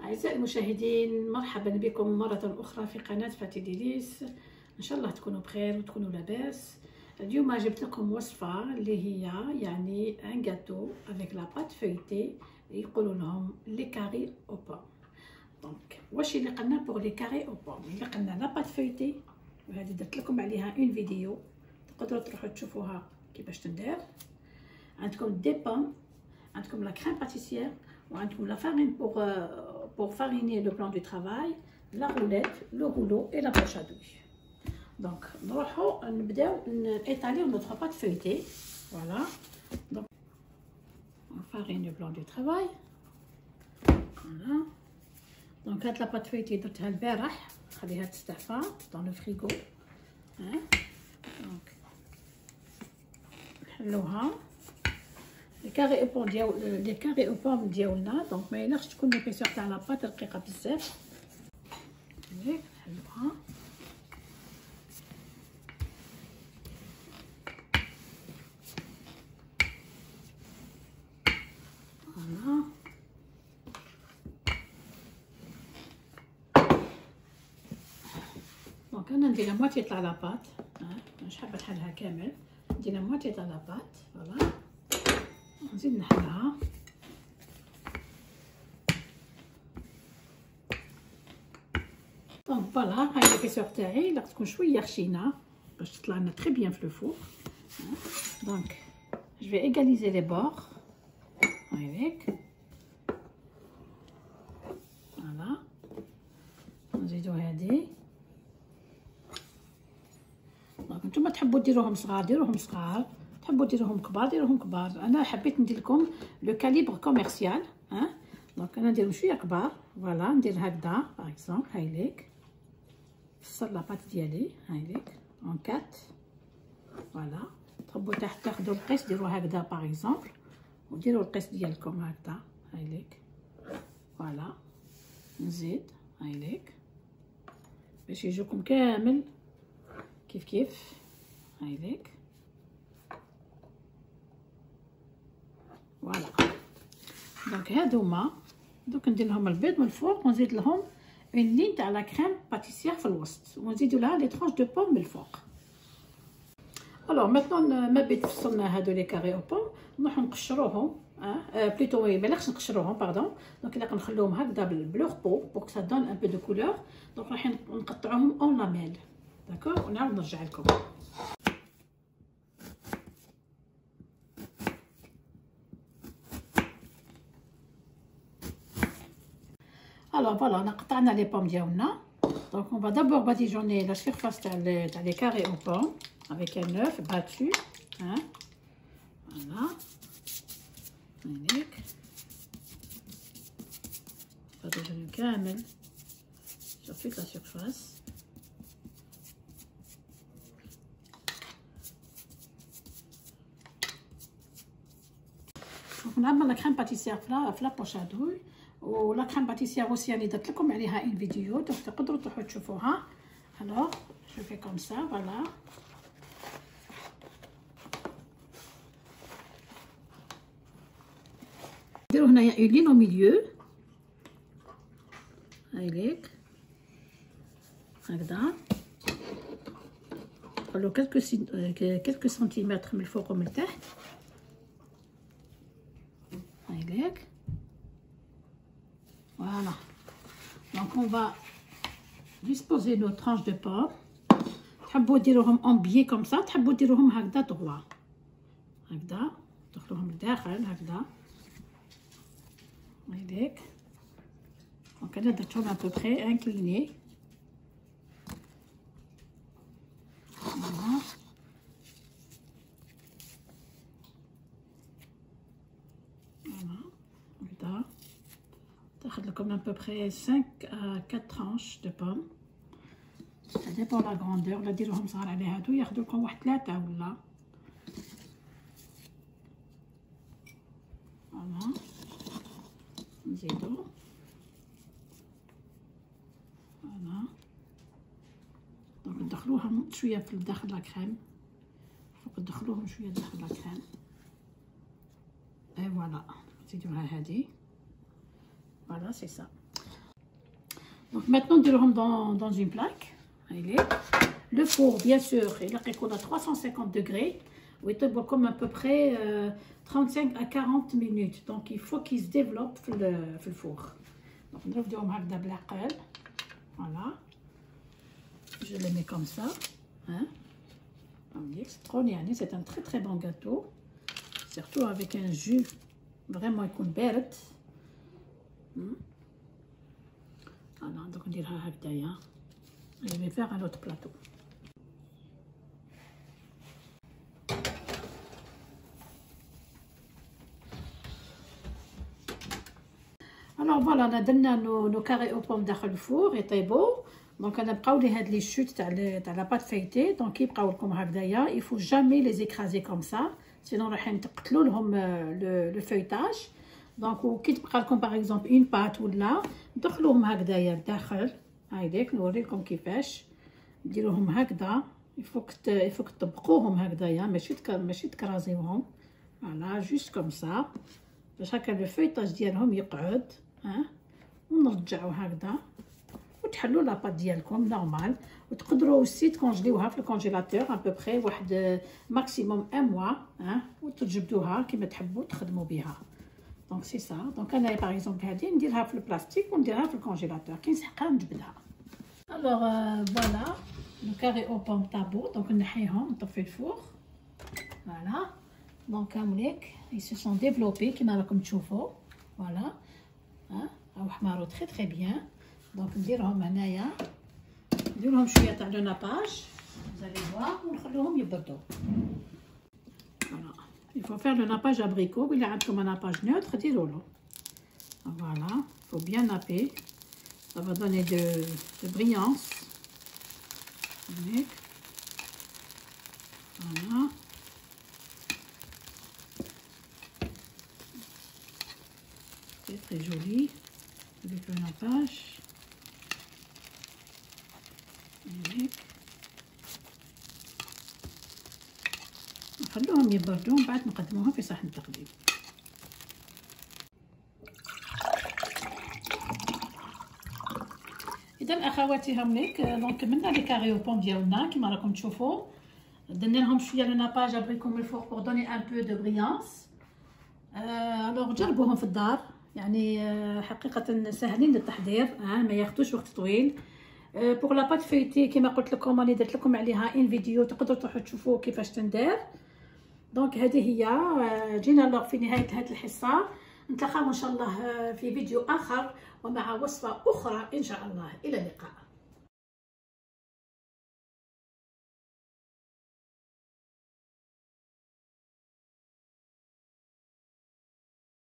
أعزائي المشاهدين، مرحبا بكم مرة أخرى في قناة فاتي ديليس. إن شاء الله تكونوا بخير وتكونوا لاباس. اليوم جبت لكم وصفة اللي هي يعني ان جاتو افيك لا بات فeuilletée، يقولوا لهم لي كاري او بوم. دونك واش اللي قلنا بوغ لي كاري او بوم؟ اللي قلنا لا بات فeuilletée، وهذه درت لكم عليها اون فيديو تقدروا تروحوا تشوفوها كيفاش تندير. عندكم دي بوم، عندكم لا كريم باتيسيير، وعندكم لا فارين pour fariner le plan du travail, la roulette, le rouleau et la poche à douille. Donc, نروحوا نبداو étaler notre pâte feuilletée. Voilà. Donc, on farine le plan du travail. Voilà. Donc, هاد la pâte feuilletée درتها البارح، خليها تستعفى dans le frigo. Hein? Donc, نحلوها. لي كاري او بوم ديالنا، دونك ما يليقش تكون ليبيسيور تاع لاباط رقيقه بزاف. نحلوها. فوالا. دونك انا ندير لا موتي تاع لاباط، مش حابه نحلها كامل، ندير لا موتي تاع لاباط. فوالا، نزيد نحلها. دونك فوالا، هاي ليبيسيور تاعي لا تكون شويه خشينه باش تطلع لنا تري بيان في الفور. دونك جو في ايغاليزي لي بور هايك. فوالا، نزيدو هادي. دونك نتوما تحبوا ديروهم صغار ديروهم صغار، تحبوا ديروهم كبار ديروهم كبار. انا حبيت ندير لكم لو كاليبر كوميرسيال. دونك انا نديرهم شويه كبار. فوالا، ندير هكذا باغ اكزومبل هايليك، فصل لاباط ديالي هايليك اون كات. فوالا، تحبوا تحت تاخذوا القيس ديروا هكذا باغ اكزومبل، وديروا القيس ديالكم هكذا هايليك. فوالا، نزيد هايليك باش يجوكم كامل كيف هايليك. فوالا، دونك هادوما دوك ندير لهم البيض من الفوق، ونزيد لهم اون لين تاع لا كريم باتيسيير في الوسط، ونزيدو لها لي ترونش دو بوم من الفوق. الوغ ميتنون ما بيت فصلنا هادو لي كاري او بوم، نروحو نقشروهم. بليتو مايلاقش نقشروهم باردون. دونك الا كنخلوهم هكذا بلوغ بو بور سا دون ان بو دو كولور. دونك راح نقطعوهم اون لاميل. داكوغ، ونعاود نرجع لكم. Alors voilà, on a قطعنا les pommes ديالنا. Donc on va d'abord badigeonner la surface تاع les carrés aux pommes avec un œuf battu. Hein? Voilà. هناك badigeonner كامل sur toute la surface. Donc نعمل لا كريم باتيسيير في لا بوش ا دوي، ولا كريم باتيسيير اوسي راني درت لكم عليها اون فيديو، دونك تقدروا تروحوا تشوفوها. الوغ جو في كوم سا. فوالا، نديرو هنايا اون لين او ميليو هايليك هكذا، نخلو كلكو سنتيمتر من الفوق ومن التحت هايليك. Voilà, donc on va disposer nos tranches de pommes. تحبوا ديروهم en biais comme ça، تحبوا ديروهم هكذا droit هكذا، تدخلوهم لداخل هكذا هايليك. دونك انا درتهم à peu près inclinés. Voilà. Voilà, هكذا. تاخذ لكم à peu près 5 à 4 tranches de pommes. Ça dépend de la grandeur. لا ديروهم صغار على هادو ياخذوا لكم واحد 3 ولا. فوالا، نزيدو. فوالا، دونك ندخلوهم شويه في داخل لا كريم، فوق ندخلوهم شويه داخل لا كريم. اي فوالا، نزيدوها هادي. Voilà, c'est ça. Donc maintenant نديروهم dans une plaque. Allez. Le four bien sûr il est à 350 degrés ويطيبوا comme à peu près 35 à 40 minutes. Donc il faut qu'il se développe في الفور. Donc نرفدوهم هكذا بالعقل. Voilà. Je les mets comme ça. Hein? C'est un très très bon gâteau. Surtout avec un jus vraiment يكون بارد. Voilà, donc نديرها هكذايا. Je vais faire un autre plateau. Alors voilà, on a درنا nos carrés aux pommes داخل الفور يطيبوا. دونك انا بقاو لي هاد لي شوت تاع لا بات فايتي. دونك يبقاو لكم هكذايا. Il faut jamais les écraser comme ça, sinon راح تقتلوا لهم لو فeuilletage. دونك كي تبقى لكم باغ اكزومبل اون بات ولا دخلوهم هكذايا لداخل. هايديك نوريكم كيفاش ديروهم هكذا. يفوك تطبقوهم هكذايا ماشي تكرازيوهم. فوالا جوست كوم سا باش هكا لو فeuilletage ديالهم يقعد. ها ونرجعو هكذا وتحلوا لاباط ديالكم نورمال. وتقدروا اوسي تكونجليوها في الكونجيلاتور ابوبري واحد ماكسيموم ان موا. ها وتجبدوها كيما تحبوا تخدموا بها. دونك سي سا. دونك انا باغ اكزومبل هادي نديرها في البلاستيك ونديرها في الكونجيلاتور كي نسحقها نجبدها. الوغ فوالا لو كاري او بوم تابو. دونك نحيهم نطفي الفور. فوالا دونك هاوليك ils se sont développés كيما راكم تشوفوا. فوالا ها راهو حمارو تري تري بيان. دونك نديرهم هنايا نديرهم شويه تاع لو ناباج زالي فوار ونخلوهم يبردوا. فوالا il faut faire le nappage abricot. وإلا عندكم un nappage neutre ديرولو. Voilà, il faut bien napper. Ça va donner de brillance. Voilà. C'est très joli avec le nappage. نخلوهم يبردوا من بعد نقدموهم في صحن التقديم. اذا اخواتي هاوليك دونك كملنا لي كاري او بوم ديالنا كيما راكم تشوفوا. درنا لهم شويه لو ناباج ابريكو من الفوق بور دوني ان بو دو بريانس. الوغ جربوهم في الدار يعني حقيقه سهلين للتحضير. ما ياخذوش وقت طويل. بوغ لا بات فيتي كيما قلت لكم راني درت لكم عليها ان فيديو تقدروا تروحوا تشوفوا كيفاش تندار. دونك هذه هي جينا لوغ في نهايه هذه الحصه. نتلاقاو ان شاء الله في فيديو اخر ومع وصفه اخرى ان شاء الله. الى اللقاء.